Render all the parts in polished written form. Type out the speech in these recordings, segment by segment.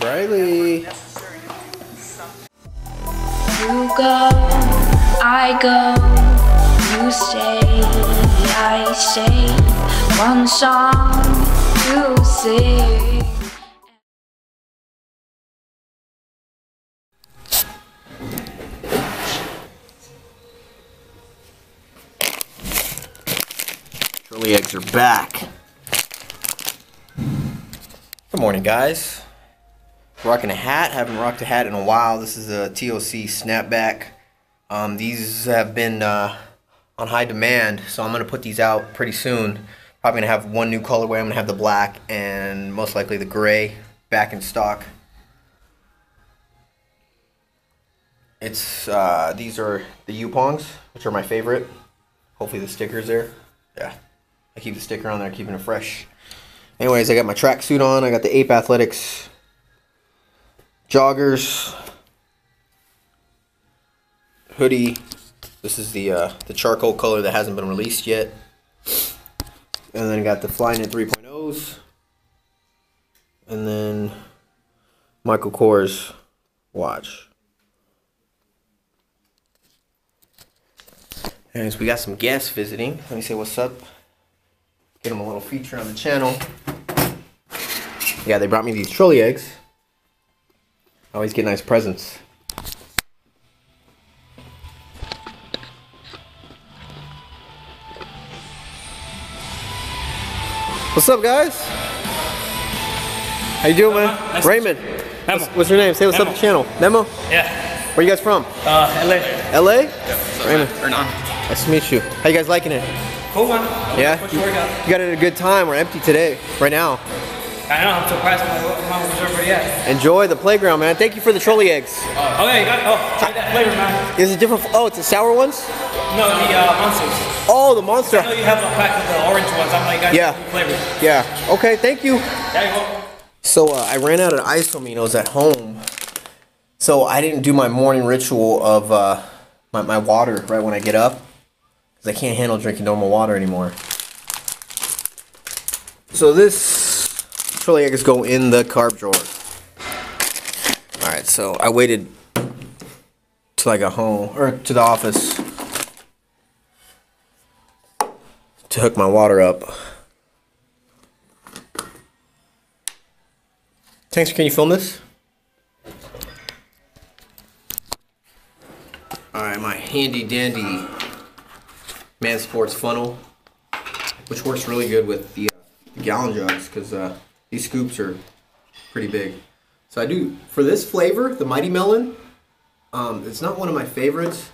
Riley. You go, I go, you stay, I stay. One song to sing. Early eggs are back. Good morning, guys. Rocking a hat. Haven't rocked a hat in a while. This is a TOC snapback. These have been on high demand, so I'm going to put these out pretty soon. Probably going to have one new colorway. I'm going to have the black and most likely the gray back in stock. These are the U-Pongs, which are my favorite. Hopefully the sticker's there. Yeah, I keep the sticker on there, keeping it fresh. Anyways, I got my tracksuit on. I got the Ape Athletics joggers, hoodie. This is the charcoal color that hasn't been released yet. And then I got the Flyknit 3.0s. And then Michael Kors watch. Anyways, we got some guests visiting. Let me say what's up. Get them a little feature on the channel. Yeah, they brought me these trolley eggs. I always get nice presents. What's up, guys? How you doing, man? Nice Raymond. What's your name? Say what's up to the channel. Memo? Yeah. Where you guys from? LA. LA? Yeah. Raymond. Nice to meet you. How you guys liking it? Cool, man. Yeah? You got it at a good time. We're empty today, right now. I know, I'm surprised my reserve already at. Enjoy the playground, man. Thank you for the trolley eggs. Oh, yeah, you got it. Oh, try that flavor, man. Is it different? Oh, it's the sour ones? No, the monsters. Oh, the monster. I know you have a pack of the orange ones. I'm like, yeah. Flavors. Yeah. Okay, thank you. Yeah, you're welcome. So I ran out of isoaminos at home. So I didn't do my morning ritual of my water right when I get up. Because I can't handle drinking normal water anymore. So this trolley eggs go in the carb drawer. Alright, so I waited till I got home, or to the office, to hook my water up. Tanks, can you film this? Alright, my handy dandy Man Sports funnel, which works really good with the gallon jugs, because these scoops are pretty big. So I do, for this flavor, the Mighty Melon, it's not one of my favorites.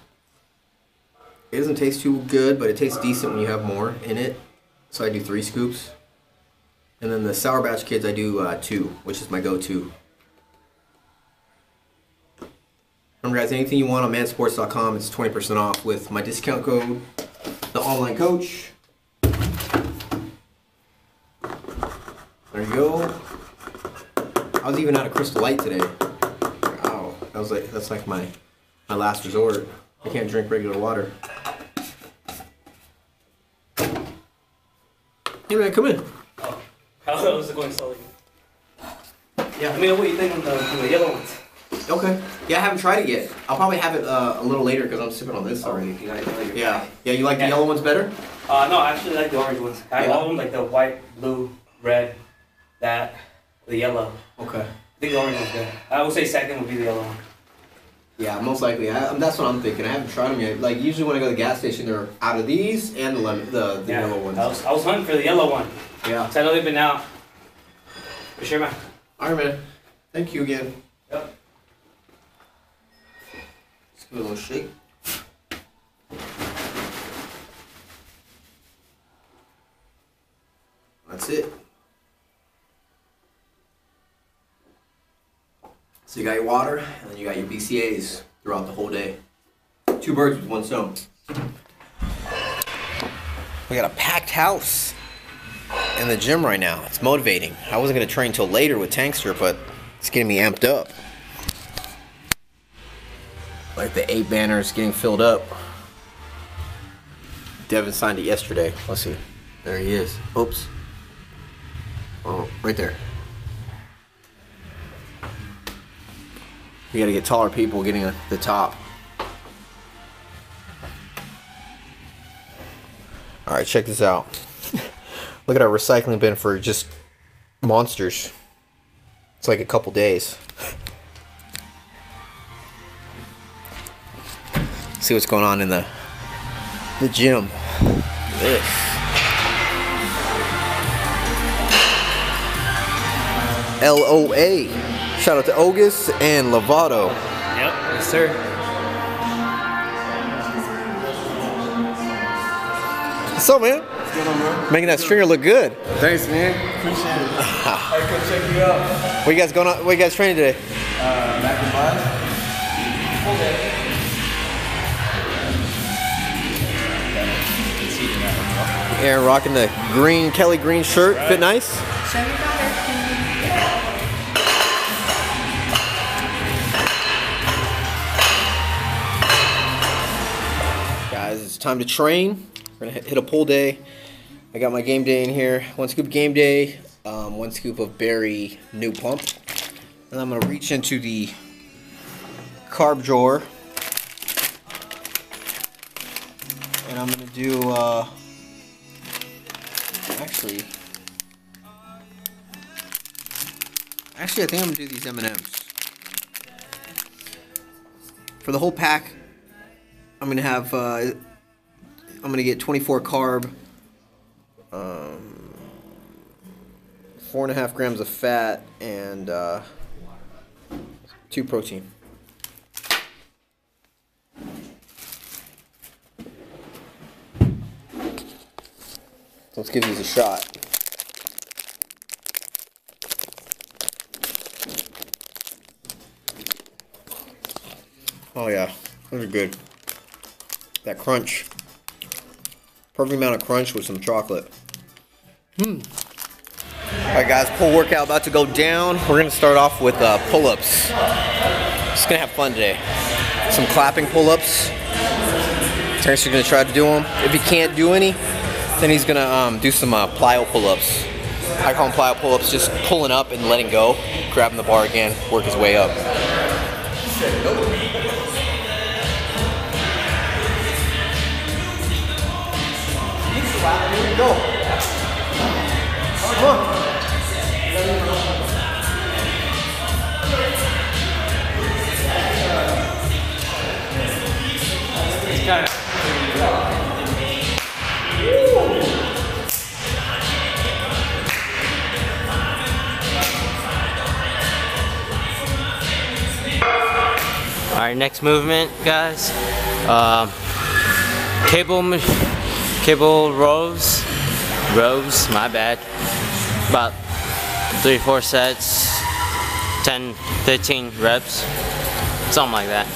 It doesn't taste too good, but it tastes decent when you have more in it. So I do 3 scoops. And then the Sour Patch Kids, I do 2, which is my go-to. Remember, guys, anything you want on mansports.com, it's 20% off with my discount code, the online coach. There you go. I was even out of Crystal Light today. Wow, that's like my last resort. I can't drink regular water. Hey man, come in. Oh, how is it going slowly? Yeah. Let me know what you think on the yellow ones. Okay. Yeah, I haven't tried it yet. I'll probably have it a little later because I'm sipping on this already. Yeah. Yeah, you like the yellow ones better? No, I actually like the orange ones. I have all of them, like the white, blue, red, the yellow. Okay. I think the orange one's good. I would say second would be the yellow one. Yeah, most likely. That's what I'm thinking. I haven't tried them yet. Like, usually when I go to the gas station, they're out of these and the yellow ones. I was hunting for the yellow one. Yeah. So I know they've been out. For sure, man. All right, man. Thank you again. Yep. Let's give it a little shake. That's it. So you got your water, and then you got your BCAAs throughout the whole day. 2 birds with 1 stone. We got a packed house in the gym right now. It's motivating. I wasn't going to train till later with Tankster, but it's getting me amped up. Like the 8 banner is getting filled up. Devin signed it yesterday. Let's see. There he is. Oops. Oh, right there. You gotta get taller people getting the top. Alright, check this out. Look at our recycling bin for just monsters. It's like a couple days. See what's going on in the gym. This. LOA. Shout out to Ogus and Lovato. Yep, yes sir. What's up, man? What's going on, bro? Making that stringer look good. Thanks, man. Appreciate it. I come check you out. What you guys going on? What you guys training today? Back in Blas. Aaron rocking the green Kelly green shirt. Right. Fit nice. Show your daughter. Guys, it's time to train. We're gonna hit a pull day. I got my game day in here. 1 scoop game day, 1 scoop of berry new pump. And I'm gonna reach into the carb drawer. And I'm gonna do, actually, I think I'm gonna do these M&Ms. For the whole pack, I'm gonna have, I'm gonna get 24 carb, 4.5 grams of fat, and 2 protein. Let's give these a shot. Oh yeah, those are good. That crunch. Perfect amount of crunch with some chocolate. Alright guys, pull workout about to go down. We're going to start off with pull-ups. Just going to have fun today. Some clapping pull-ups. Terrence is going to try to do them. If he can't do any, then he's going to do some plyo pull-ups. I call them plyo pull-ups, just pulling up and letting go. Grabbing the bar again, work his way up. Here we go. Come on. Alright, next movement, guys. Cable rows, my bad. About 3-4 sets, 10-15 reps, something like that.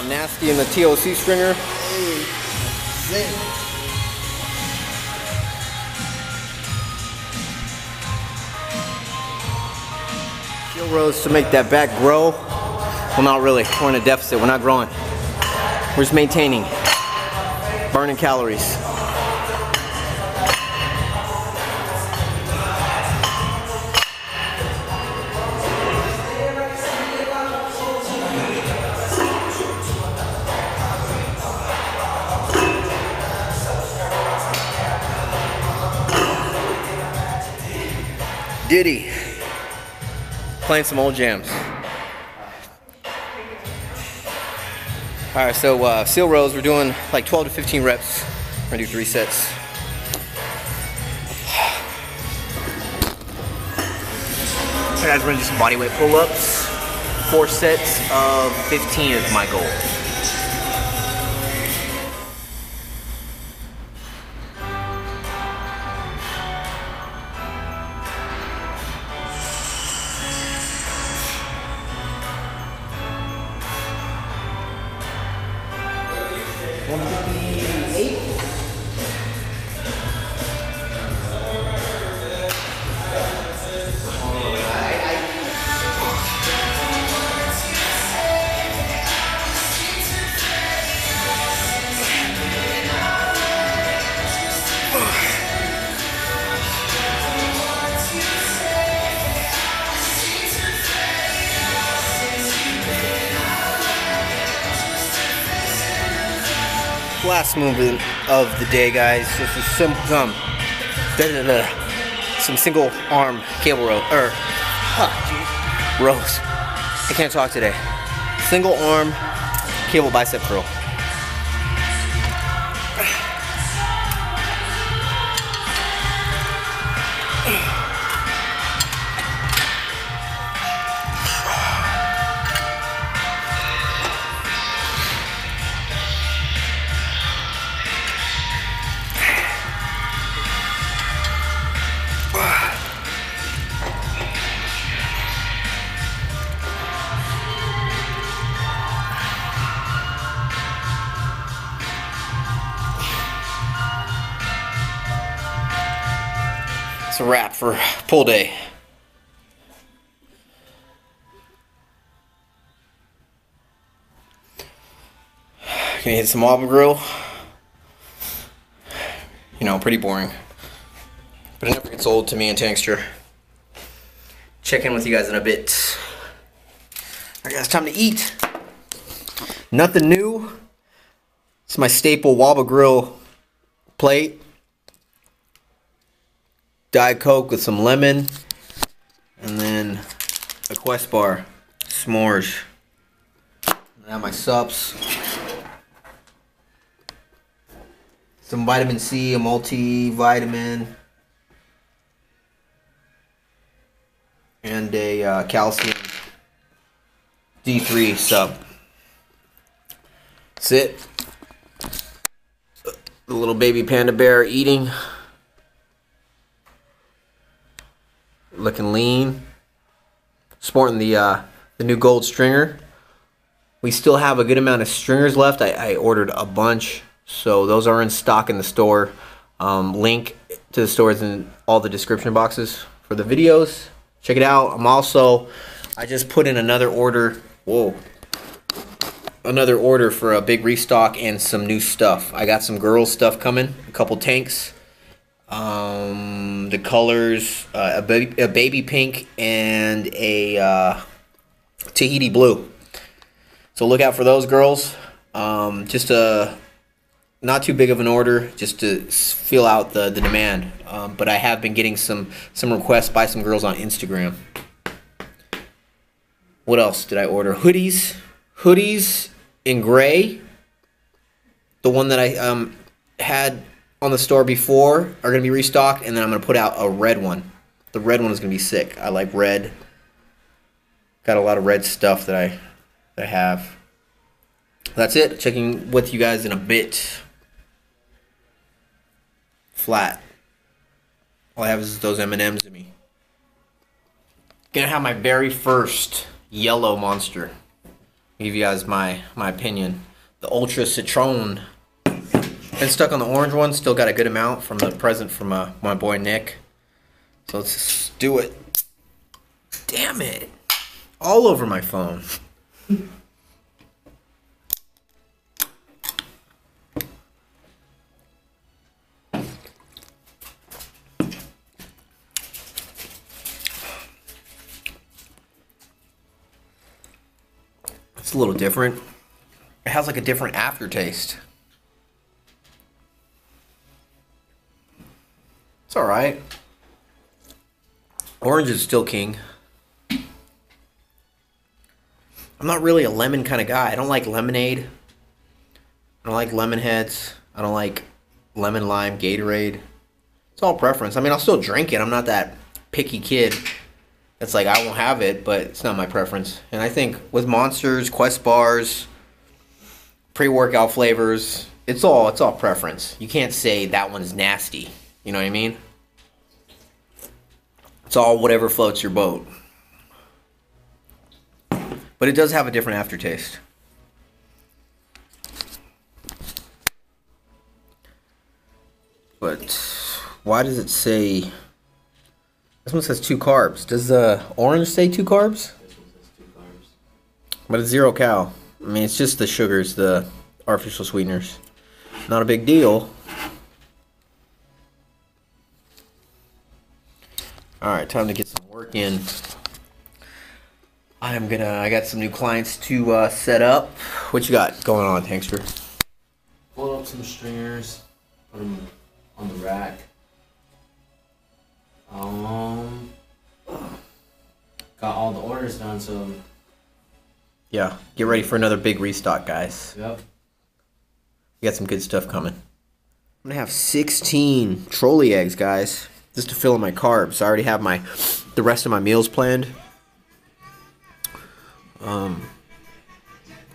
Nasty in the TOC stringer. Shield rows to make that back grow. Well, not really. We're in a deficit. We're not growing. We're just maintaining. Burning calories. Diddy, playing some old jams. Alright, so seal rows, we're doing like 12 to 15 reps. We're gonna do 3 sets. So guys, we're gonna do some bodyweight pull-ups. 4 sets of 15 is my goal. last movement of the day, guys. This is some single arm cable row, rows. I can't talk today. Single arm cable bicep curl. It's a wrap for pull day. Gonna hit some wobble grill. You know, pretty boring. But it never gets old to me and Tankster. Check in with you guys in a bit. Alright guys, time to eat. Nothing new. It's my staple wobble grill plate. Diet Coke with some lemon, and then a Quest bar, s'mores. I have my sups, some vitamin C, a multivitamin, and a calcium D3 sub. That's it. The little baby panda bear eating. Looking lean. Sporting the new gold stringer. We still have a good amount of stringers left. I ordered a bunch, so those are in stock in the store. Link to the stores in all the description boxes for the videos. Check it out. I just put in another order. Whoa. Another order for a big restock and some new stuff. I got some girls stuff coming. A couple tanks. The colors, a baby pink and a Tahiti blue. So look out for those, girls. Just not too big of an order, just to feel out the demand. But I have been getting some requests by some girls on Instagram. What else did I order? Hoodies in gray. The one that I had on the store before are going to be restocked, and then I'm going to put out a red one. The red one is going to be sick. I like red. Got a lot of red stuff that I have. That's it. Checking with you guys in a bit. Flat. All I have is those M&Ms in me. Gonna have my very first yellow monster. Give you guys my opinion. The Ultra Citron. Been stuck on the orange one, still got a good amount from the present from my boy Nick. So let's just do it. Damn it. All over my phone. It's a little different. It has like a different aftertaste. It's alright. Orange is still king. I'm not really a lemon kind of guy. I don't like lemonade. I don't like lemon heads. I don't like lemon lime Gatorade. It's all preference. I mean, I'll still drink it. I'm not that picky kid. It's like I won't have it, but it's not my preference. And I think with Monsters, Quest bars, pre-workout flavors, it's all preference. You can't say that one's nasty. You know what I mean? It's all whatever floats your boat. But it does have a different aftertaste. But why does it say... This one says 2 carbs. Does the orange say 2 carbs? This one says 2 carbs. But it's 0 cal. I mean, it's just the sugars, the artificial sweeteners. Not a big deal. Alright, time to get some work in. I got some new clients to set up. What you got going on, Tankster? Pulling up some stringers, put them on the rack. Got all the orders done, so Yeah, get ready for another big restock, guys. yep. We got some good stuff coming. I'm gonna have 16 trolley eggs, guys, just to fill in my carbs. I already have the rest of my meals planned.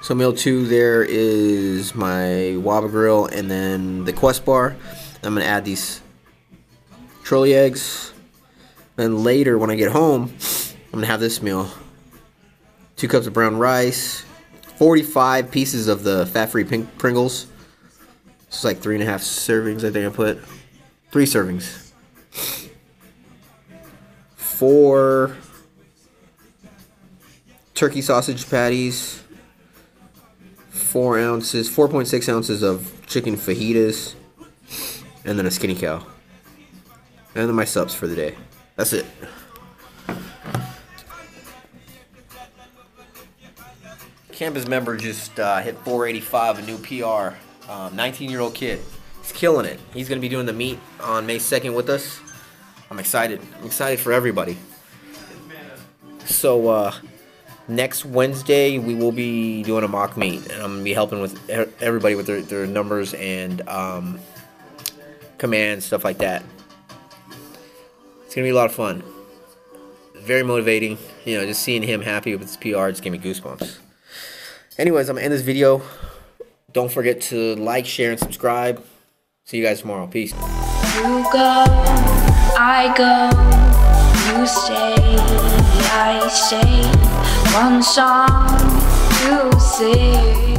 So meal 2 there is my Waba Grill and then the Quest Bar. I'm gonna add these trolley eggs. Then later when I get home, I'm gonna have this meal. 2 cups of brown rice, 45 pieces of the fat-free Pringles. It's like 3.5 servings, I think I put. 3 servings. 4 turkey sausage patties. 4.6 ounces of chicken fajitas. And then a skinny cow. And then my subs for the day. That's it. Campus member just hit 485, a new PR. 19-year-old kid. He's killing it. He's going to be doing the meet on May 2nd with us. I'm excited. I'm excited for everybody. So, next Wednesday, we will be doing a mock meet. And I'm going to be helping with everybody with their numbers and commands, stuff like that. It's going to be a lot of fun. Very motivating. You know, just seeing him happy with his PR just gave me goosebumps. Anyways, I'm going to end this video. Don't forget to like, share, and subscribe. See you guys tomorrow. Peace. You go, I go, you stay, I stay. One song to sing.